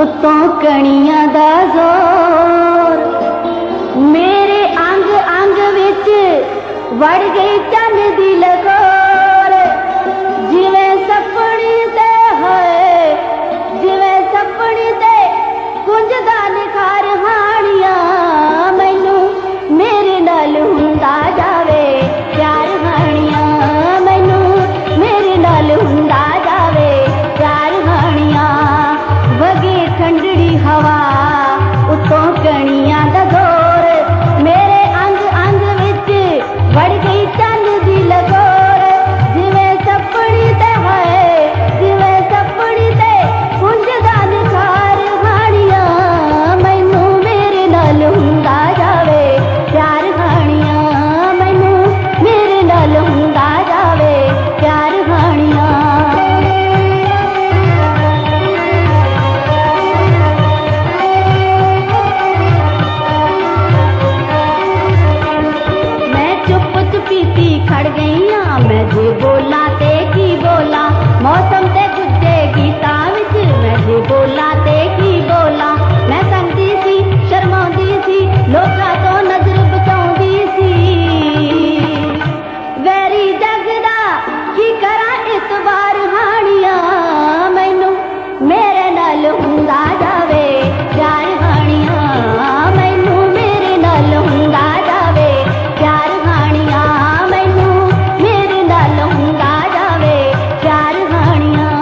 उत्तों कणियां दा जोर मेरे अंग अंग विच वड़ गई चंद दी लकोर जिवें सपनी ते होए जिवें सपनी ते कुंजदा निखार हानियां मैनू मेरे नाल हुंदा जावे प्यार हानियां मैनू मेरे नाल हुंदा जावे प्यार हानियां वगे ठंडड़ी हवा उत्तों कणियां दा जोर मेरे अंग अंग विच वड़ गई चंद दी लकोर जिवें सपनी ते है जिवें सपनी ते कुंजदा निखार हानियां मैनू मेरे नाल हुंदा जावे प्यार हानियां मैनू मेरे नाल हुंदा जावे प्यार हानियां पीती खड़ गई हाँ मैं जे बोला ते की बोला मौसम ते गुजे गीता विच मैं जे बोला ते की बोला मैं संगदी सी शर्मांदी सी लोकां तो नजर बचाउंदी सी वैरी जगदा की करा इस बार हानियां मैनू मेरे नाल हुंदा जावे प्यार हानियां मैनू मेरे नाल हुंदा जावे प्यार हानियां मैनू मेरे नाल हुंदा जावे प्यार हानियां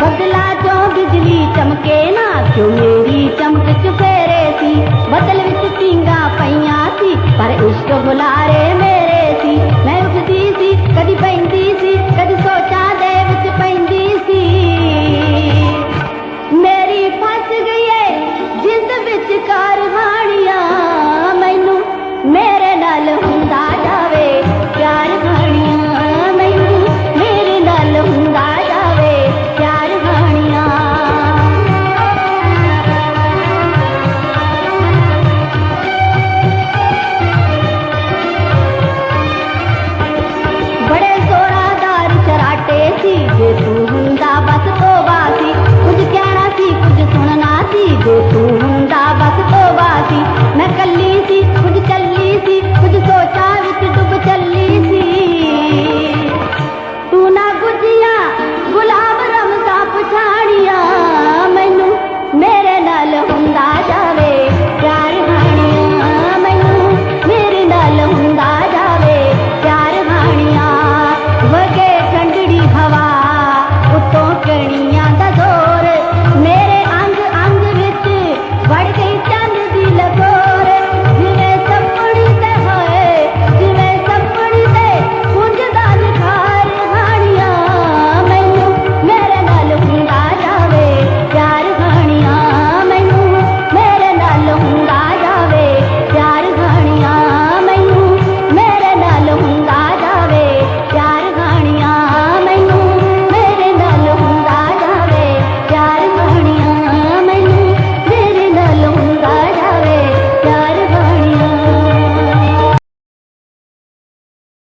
बदला जो बिजली चमके ना क्यों मेरी चमक चुफेरे सी बदल विच पींगा पईयां सी पर इश्क बुलारे